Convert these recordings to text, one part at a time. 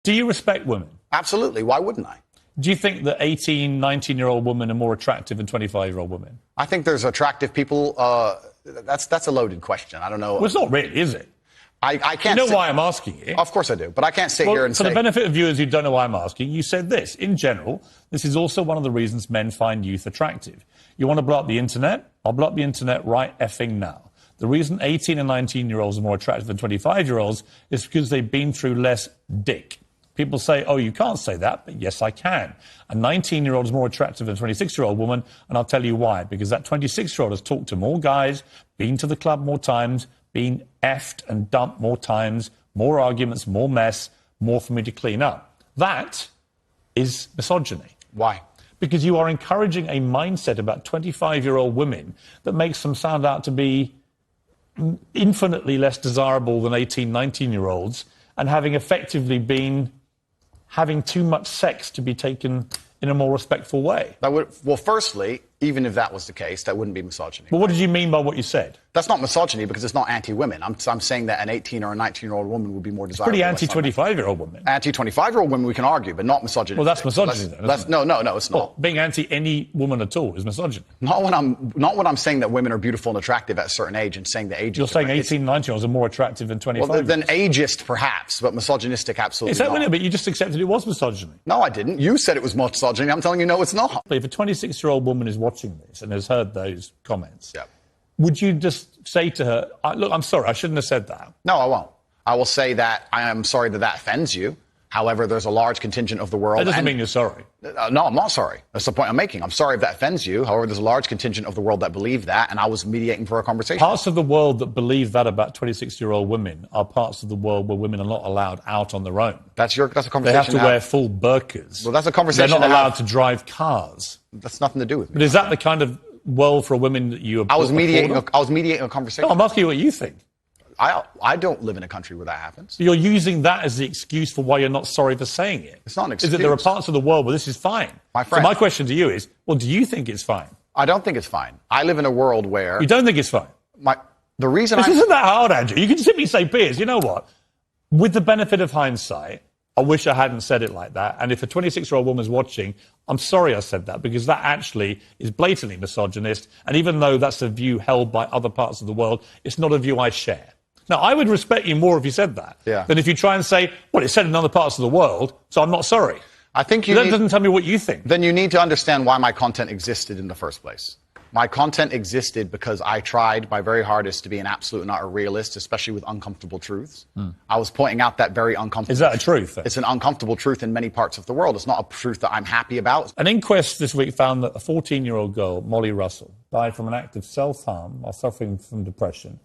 Do you respect women? Absolutely. Why wouldn't I? Do you think that 18, 19-year-old women are more attractive than 25-year-old women? I think there's attractive people. That's a loaded question. I don't know. Well, it's not really, is it? I can't. You know why I'm asking you? Of course I do, but I can't sit here and say... For the benefit benefit of viewers who don't know why I'm asking, you said this. In general, this is also one of the reasons men find youth attractive. You want to blow up the internet? I'll blow up the internet right effing now. The reason 18 and 19-year-olds are more attractive than 25-year-olds is because they've been through less dick. People say, oh, you can't say that, but yes, I can. A 19-year-old is more attractive than a 26-year-old woman, and I'll tell you why. Because that 26-year-old has talked to more guys, been to the club more times, been effed and dumped more times, more arguments, more mess, more for me to clean up. That is misogyny. Why? Because you are encouraging a mindset about 25-year-old women that makes them sound out to be infinitely less desirable than 18, 19-year-olds, and having effectively been having too much sex to be taken in a more respectful way. Well, firstly, even if that was the case, that wouldn't be misogyny. Well, what did you mean by what you said? That's not misogyny because it's not anti-women. I'm saying that an 18 or a 19-year-old woman would be more desirable. It's pretty anti-25-year-old women. Anti-25-year-old women we can argue, but not misogyny. Well, that's misogyny then, isn't it? No, it's not. Well, being anti any woman at all is misogyny. Not when I'm saying that women are beautiful and attractive at a certain age and saying the age. You're saying 18, 19-year-olds are more attractive than 25. Well, than ageist, perhaps, but misogynistic, absolutely. Is that not. But you just accepted it was misogyny. No, I didn't. You said it was misogyny. I'm telling you, no, it's not. If a 26-year-old woman is watching this and has heard those comments, yeah, would you just say to her, look, I'm sorry, I shouldn't have said that? No, I won't. I will say that I am sorry that offends you. However, there's a large contingent of the world... That doesn't mean you're sorry. No, I'm not sorry. That's the point I'm making. I'm sorry if that offends you. However, there's a large contingent of the world that believe that, and I was mediating for a conversation. Parts of the world that believe that about 26-year-old women are parts of the world where women are not allowed out on their own. That's a conversation. They have to wear full burqas. Well, that's a conversation. They're not allowed to drive cars. That's nothing to do with me. But is that the kind of world for women that you... I was mediating a conversation. No, I'm asking you what you think. I don't live in a country where that happens. You're using that as the excuse for why you're not sorry for saying it. It's not an excuse. Is that there are parts of the world where this is fine. My friend. So my question to you is, well, do you think it's fine? I don't think it's fine. I live in a world where... You don't think it's fine? The reason This isn't that hard, Andrew. You can simply say, Piers, you know what? With the benefit of hindsight, I wish I hadn't said it like that. And if a 26-year-old woman's watching, I'm sorry I said that, because that actually is blatantly misogynist. And even though that's a view held by other parts of the world, it's not a view I share. Now, I would respect you more if you said that than if you try and say, well, it's said in other parts of the world, so I'm not sorry. I think that doesn't tell me what you think. Then you need to understand why my content existed in the first place. My content existed because I tried my very hardest to be an absolute and utter realist, especially with uncomfortable truths. I was pointing out that very uncomfortable... Is that a truth? Then? It's an uncomfortable truth in many parts of the world. It's not a truth that I'm happy about. An inquest this week found that a 14-year-old girl, Molly Russell, died from an act of self-harm while suffering from depression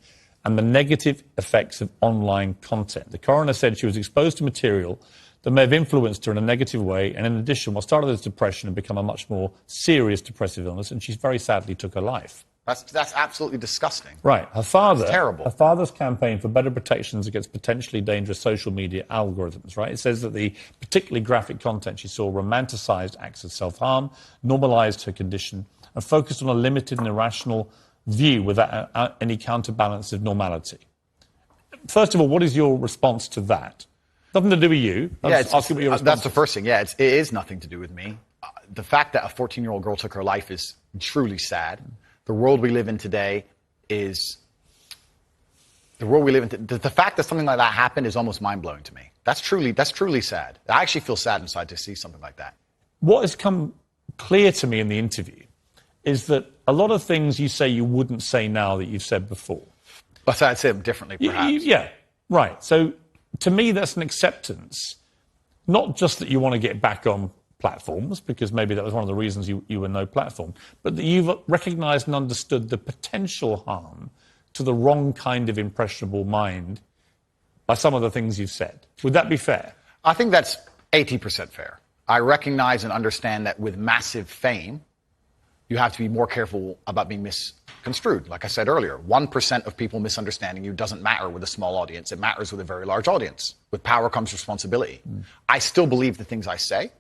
and the negative effects of online content. The coroner said she was exposed to material that may have influenced her in a negative way, and in addition, what started as depression had become a much more serious depressive illness, and she very sadly took her life. That's absolutely disgusting. Right. Her father... It's terrible. Her father's campaign for better protections against potentially dangerous social media algorithms, right? It says that the particularly graphic content she saw romanticized acts of self-harm, normalized her condition, and focused on a limited and irrational view without any counterbalance of normality. First of all, what is your response to that? Nothing to do with you. That's the first thing. Yeah, it is nothing to do with me. The fact that a 14-year-old girl took her life is truly sad. The world we live in today is... The fact that something like that happened is almost mind-blowing to me. That's truly sad. I actually feel sad inside to see something like that. What has come clear to me in the interview is that a lot of things you say you wouldn't say now that you've said before. But I'd say them differently, perhaps. Yeah, right. So to me, that's an acceptance, not just that you want to get back on platforms, because maybe that was one of the reasons you were no platform, but that you've recognised and understood the potential harm to the wrong kind of impressionable mind by some of the things you've said. Would that be fair? I think that's 80% fair. I recognise and understand that with massive fame, you have to be more careful about being misconstrued. Like I said earlier, 1% of people misunderstanding you doesn't matter with a small audience. It matters with a very large audience. With power comes responsibility. I still believe the things I say.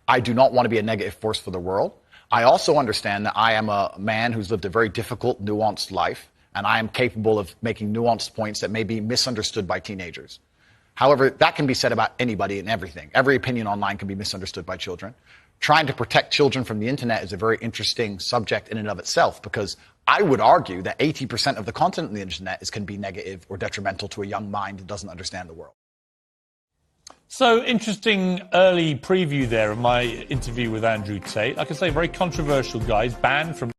I do not want to be a negative force for the world. I also understand that I am a man who's lived a very difficult, nuanced life, and I am capable of making nuanced points that may be misunderstood by teenagers. However, that can be said about anybody and everything. Every opinion online can be misunderstood by children. Trying to protect children from the internet is a very interesting subject in and of itself, because I would argue that 80% of the content on the internet can be negative or detrimental to a young mind that doesn't understand the world. So, interesting early preview there of my interview with Andrew Tate. Like I say, very controversial guy. He's banned from